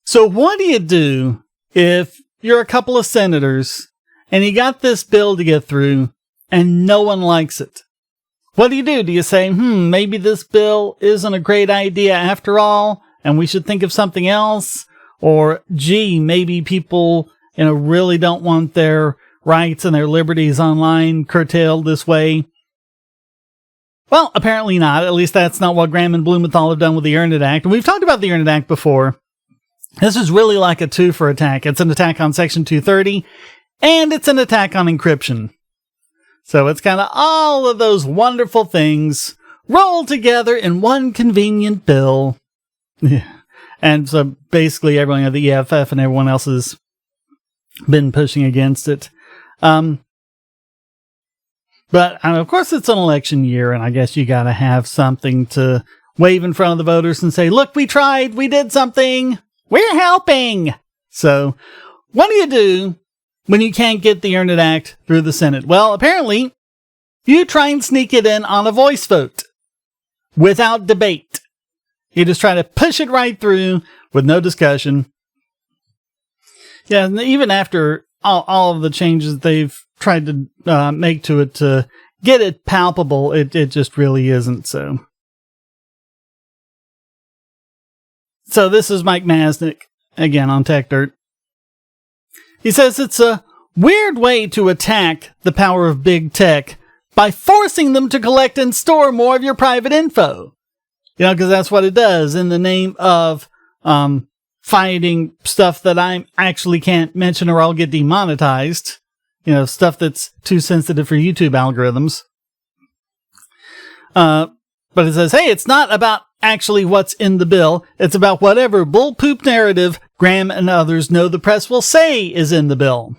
So what do you do if you're a couple of senators and you got this bill to get through and no one likes it? What do you do? Do you say, maybe this bill isn't a great idea after all, and we should think of something else? Or, gee, maybe people, really don't want their rights and their liberties online curtailed this way? Well, apparently not. At least that's not what Graham and Blumenthal have done with the Earn It Act. And we've talked about the Earn It Act before. This is really like a two-for attack. It's an attack on Section 230, and it's an attack on encryption. So it's kind of all of those wonderful things rolled together in one convenient bill. Yeah. And so basically everyone at the EFF and everyone else has been pushing against it. But of course it's an election year, and I guess you got to have something to wave in front of the voters and say, look, we tried, we did something, we're helping. So what do you do when you can't get the Earn It Act through the Senate? Well, apparently, you try and sneak it in on a voice vote without debate. You just try to push it right through with no discussion. Yeah, and even after all of the changes they've tried to make to it to get it palpable, it just really isn't so. So this is Mike Masnick, again on Tech Dirt. He says it's a weird way to attack the power of big tech by forcing them to collect and store more of your private info. Because that's what it does in the name of fighting stuff that I actually can't mention or I'll get demonetized. Stuff that's too sensitive for YouTube algorithms. But it says, hey, it's not about actually what's in the bill. It's about whatever bullpoop narrative Graham and others know the press will say is in the bill.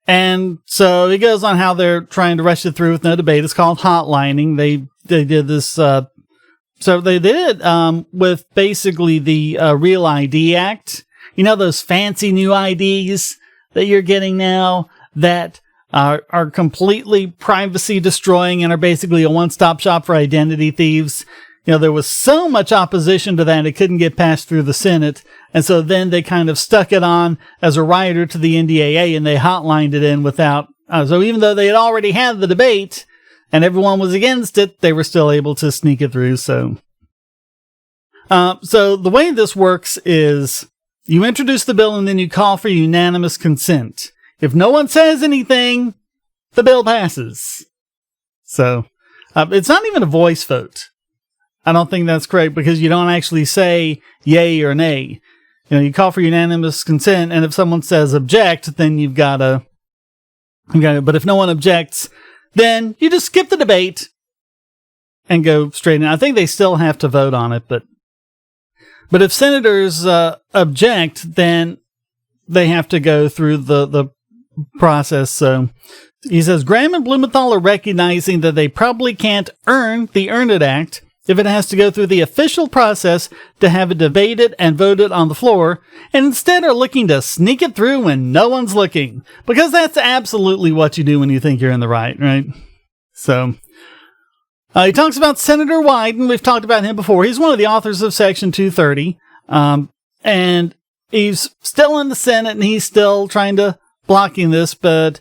And so it goes on how they're trying to rush it through with no debate. It's called hotlining. They did this, so they did it with basically the Real ID Act. Those fancy new IDs that you're getting now that are completely privacy destroying and are basically a one-stop shop for identity thieves. There was so much opposition to that it couldn't get passed through the Senate. And so then they kind of stuck it on as a rider to the NDAA and they hotlined it in without, so even though they had already had the debate and everyone was against it, they were still able to sneak it through. So the way this works is you introduce the bill and then you call for unanimous consent. If no one says anything, the bill passes. So it's not even a voice vote. I don't think that's correct because you don't actually say yay or nay. You call for unanimous consent, and if someone says object, then you've got to. But if no one objects, then you just skip the debate and go straight in. I think they still have to vote on it, but if senators object, then they have to go through the process. So he says Graham and Blumenthal are recognizing that they probably can't earn the Earn It Act if it has to go through the official process to have it debated and voted on the floor, and instead are looking to sneak it through when no one's looking. Because that's absolutely what you do when you think you're in the right? So, he talks about Senator Wyden. We've talked about him before. He's one of the authors of Section 230. And he's still in the Senate, and he's still trying to blocking this, but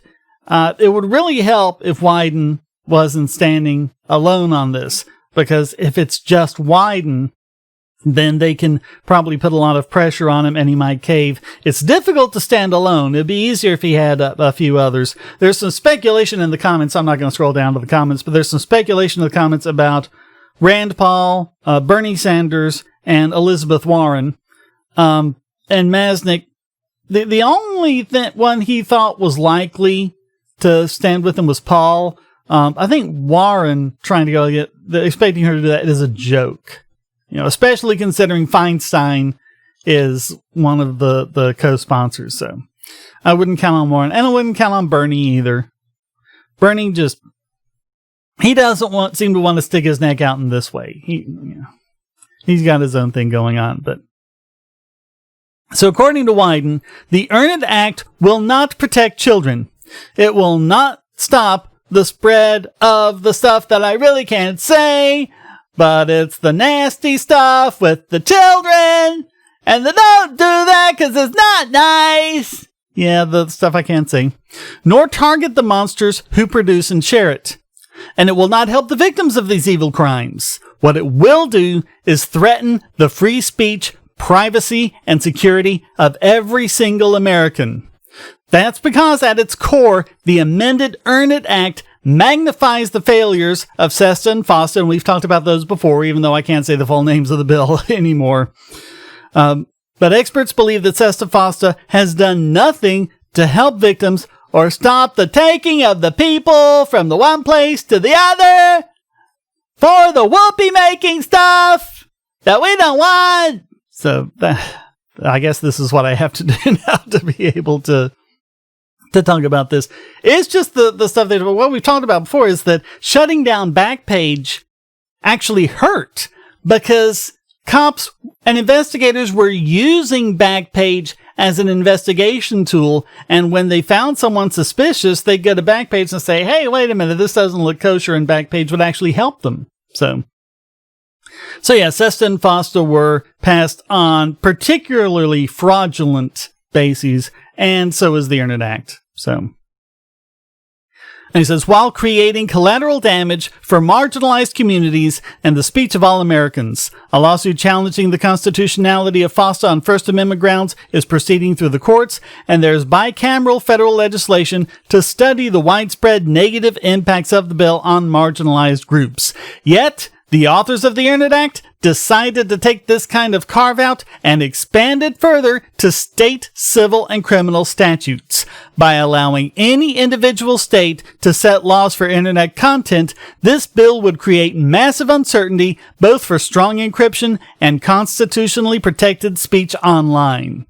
it would really help if Wyden wasn't standing alone on this. Because if it's just Wyden, then they can probably put a lot of pressure on him and he might cave. It's difficult to stand alone. It'd be easier if he had a few others. There's some speculation in the comments. I'm not going to scroll down to the comments, but there's some speculation in the comments about Rand Paul, Bernie Sanders, and Elizabeth Warren. And Masnick, the only one he thought was likely to stand with him was Paul. I think Warren trying to expecting her to do that is a joke. Especially considering Feinstein is one of the co-sponsors. So I wouldn't count on Warren, and I wouldn't count on Bernie either. Bernie he doesn't seem to want to stick his neck out in this way. He's got his own thing going on, but. So according to Wyden, the Earn It Act will not protect children. It will not stop the spread of the stuff that I really can't say, but it's the nasty stuff with the children, And the don't do that because it's not nice. Yeah, the stuff I can't say. Nor target the monsters who produce and share it. And it will not help the victims of these evil crimes. What it will do is threaten the free speech, privacy, and security of every single American. That's because at its core, the amended Earn It Act magnifies the failures of SESTA and FOSTA, and we've talked about those before, even though I can't say the full names of the bill anymore. But experts believe that SESTA-FOSTA has done nothing to help victims or stop the taking of the people from the one place to the other for the whoopee-making stuff that we don't want. So I guess this is what I have to do now to be able to talk about this. It's just the stuff that what we've talked about before is that shutting down Backpage actually hurt because cops and investigators were using Backpage as an investigation tool, and when they found someone suspicious, they'd go to Backpage and say, hey, wait a minute, this doesn't look kosher, and Backpage would actually help them. So yeah, SESTA and FOSTA were passed on particularly fraudulent bases, and so is the Earn It Act. And he says, while creating collateral damage for marginalized communities and the speech of all Americans, a lawsuit challenging the constitutionality of FOSTA on First Amendment grounds is proceeding through the courts, and there's bicameral federal legislation to study the widespread negative impacts of the bill on marginalized groups. Yet, the authors of the Earn It Act decided to take this kind of carve-out and expand it further to state civil and criminal statutes. By allowing any individual state to set laws for internet content, this bill would create massive uncertainty both for strong encryption and constitutionally protected speech online.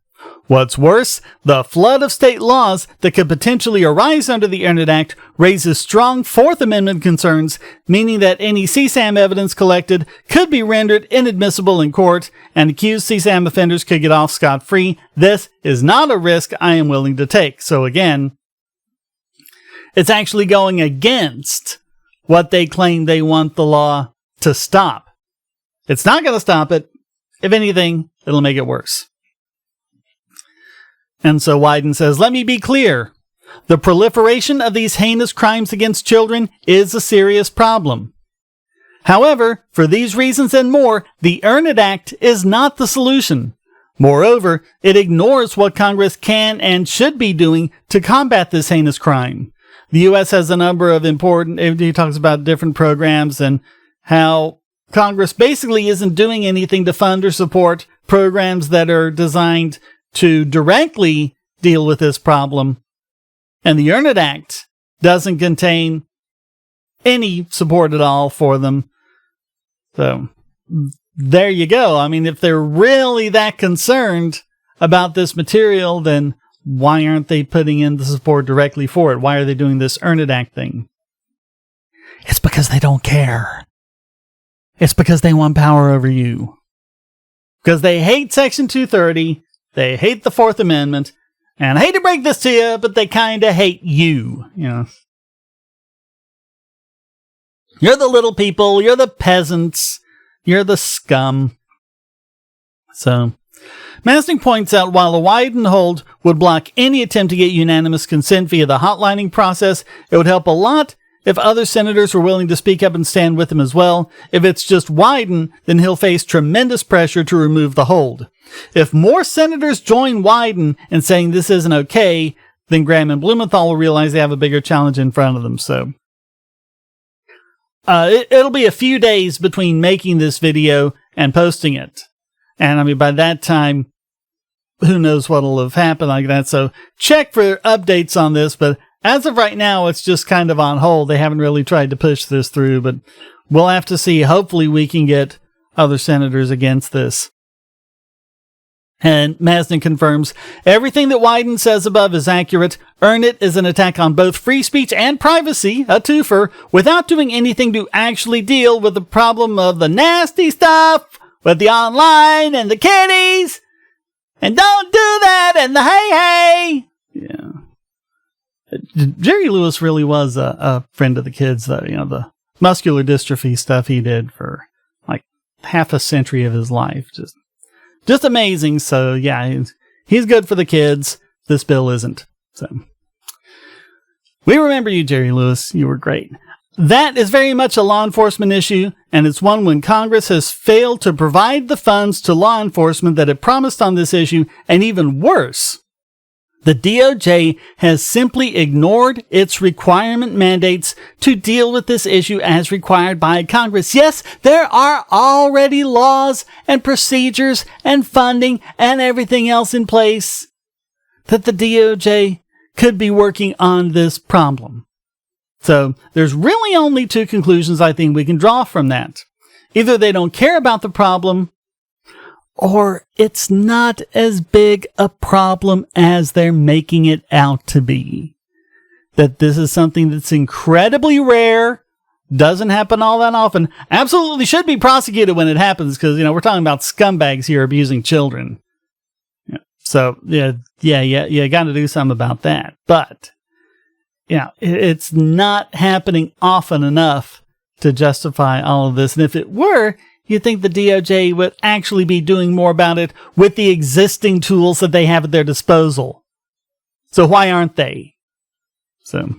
What's worse, the flood of state laws that could potentially arise under the Earn It Act raises strong Fourth Amendment concerns, meaning that any CSAM evidence collected could be rendered inadmissible in court, and accused CSAM offenders could get off scot-free. This is not a risk I am willing to take. So again, it's actually going against what they claim they want the law to stop. It's not going to stop it. If anything, it'll make it worse. And so Wyden says, let me be clear. The proliferation of these heinous crimes against children is a serious problem. However, for these reasons and more, the Earn It Act is not the solution. Moreover, it ignores what Congress can and should be doing to combat this heinous crime. The U.S. has a number of important, he talks about different programs and how Congress basically isn't doing anything to fund or support programs that are designed to directly deal with this problem. And the Earn It Act doesn't contain any support at all for them. So there you go. I mean, if they're really that concerned about this material, then why aren't they putting in the support directly for it? Why are they doing this Earn It Act thing? It's because they don't care. It's because they want power over you. Because they hate Section 230. They hate the Fourth Amendment, and I hate to break this to you, but they kind of hate you, you know. You're the little people, you're the peasants, you're the scum. So, Masnick points out while a Wyden hold would block any attempt to get unanimous consent via the hotlining process, it would help a lot if other senators were willing to speak up and stand with him as well. If it's just Wyden, then he'll face tremendous pressure to remove the hold. If more senators join Wyden in saying this isn't okay, then Graham and Blumenthal will realize they have a bigger challenge in front of them. So it'll be a few days between making this video and posting it. And I mean, by that time, who knows what'll have happened like that. So check for updates on this. But as of right now, it's just kind of on hold. They haven't really tried to push this through, but we'll have to see. Hopefully we can get other senators against this. And Masnick confirms, everything that Wyden says above is accurate. Earn It is an attack on both free speech and privacy, a twofer, without doing anything to actually deal with the problem of the nasty stuff with the online and the kiddies. And don't do that and the hey. Yeah. Jerry Lewis really was a friend of the kids, though. You know, the muscular dystrophy stuff he did for like half a century of his life. Just amazing. So yeah, he's good for the kids. This bill isn't. So we remember you, Jerry Lewis. You were great. That is very much a law enforcement issue, and it's one when Congress has failed to provide the funds to law enforcement that it promised on this issue, and even worse, the DOJ has simply ignored its requirement mandates to deal with this issue as required by Congress. Yes, there are already laws and procedures and funding and everything else in place that the DOJ could be working on this problem. So there's really only two conclusions I think we can draw from that. Either they don't care about the problem, or it's not as big a problem as they're making it out to be. That this is something that's incredibly rare, doesn't happen all that often, absolutely should be prosecuted when it happens, because, we're talking about scumbags here abusing children. So, yeah, you got to do something about that. But, it's not happening often enough to justify all of this. And if it were, you'd think the DOJ would actually be doing more about it with the existing tools that they have at their disposal. So why aren't they? So,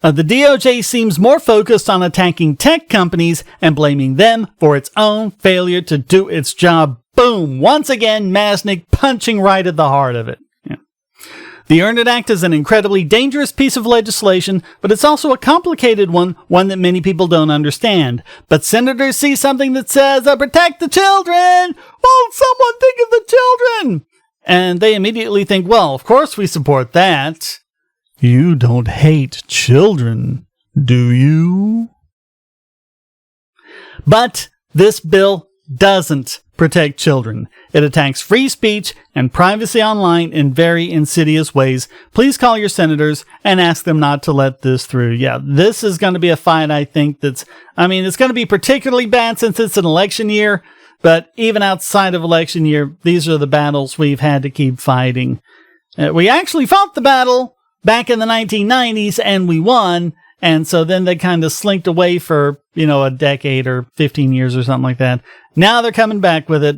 the DOJ seems more focused on attacking tech companies and blaming them for its own failure to do its job. Boom! Once again, Masnick punching right at the heart of it. The Earn It Act is an incredibly dangerous piece of legislation, but it's also a complicated one that many people don't understand. But senators see something that says, protect the children! Won't someone think of the children? And they immediately think, well, of course we support that. You don't hate children, do you? But this bill doesn't protect children. It attacks free speech and privacy online in very insidious ways. Please call your senators and ask them not to let this through. Yeah, this is going to be a fight, I think, it's going to be particularly bad since it's an election year, but even outside of election year, these are the battles we've had to keep fighting. We actually fought the battle back in the 1990s and we won, and so then they kind of slinked away for, a decade or 15 years or something like that. Now they're coming back with it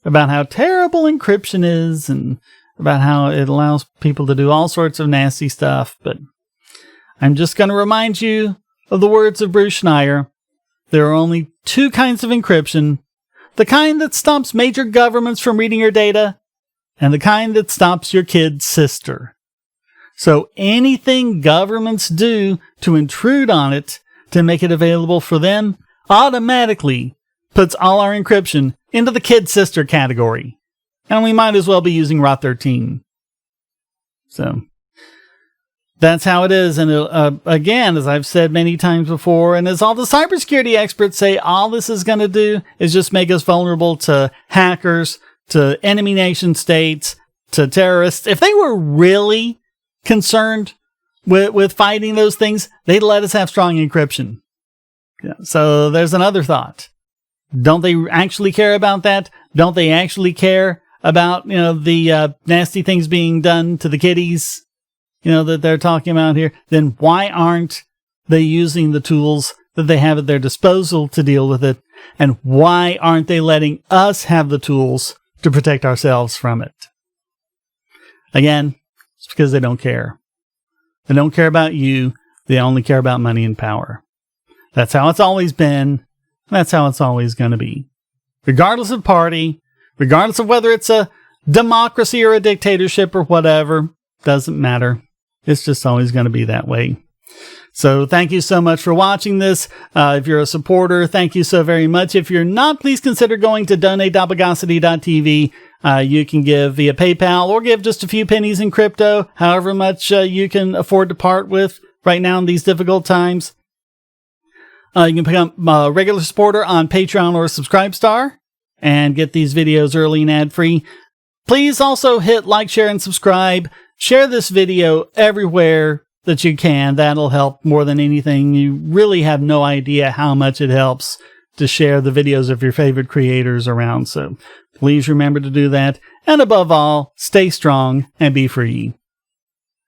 about how terrible encryption is and about how it allows people to do all sorts of nasty stuff. But I'm just going to remind you of the words of Bruce Schneier. There are only two kinds of encryption. The kind that stops major governments from reading your data, and the kind that stops your kid's sister. So anything governments do to intrude on it, to make it available for them, automatically puts all our encryption into the kid sister category. And we might as well be using ROT13. So that's how it is. And again, as I've said many times before, and as all the cybersecurity experts say, all this is going to do is just make us vulnerable to hackers, to enemy nation states, to terrorists. If they were really concerned with fighting those things, they'd let us have strong encryption. Yeah, so there's another thought. Don't they actually care about that? Don't they actually care about, the nasty things being done to the kiddies, that they're talking about here? Then why aren't they using the tools that they have at their disposal to deal with it? And why aren't they letting us have the tools to protect ourselves from it? Again, it's because they don't care. They don't care about you. They only care about money and power. That's how it's always been. That's how it's always going to be. Regardless of party, regardless of whether it's a democracy or a dictatorship or whatever, doesn't matter. It's just always going to be that way. So thank you so much for watching this. If you're a supporter, thank you so very much. If you're not, please consider going to donate.bogosity.tv. You can give via PayPal or give just a few pennies in crypto, however much you can afford to part with right now in these difficult times. You can become a regular supporter on Patreon or Subscribestar and get these videos early and ad-free. Please also hit like, share, and subscribe. Share this video everywhere that you can. That'll help more than anything. You really have no idea how much it helps to share the videos of your favorite creators around. So please remember to do that. And above all, stay strong and be free.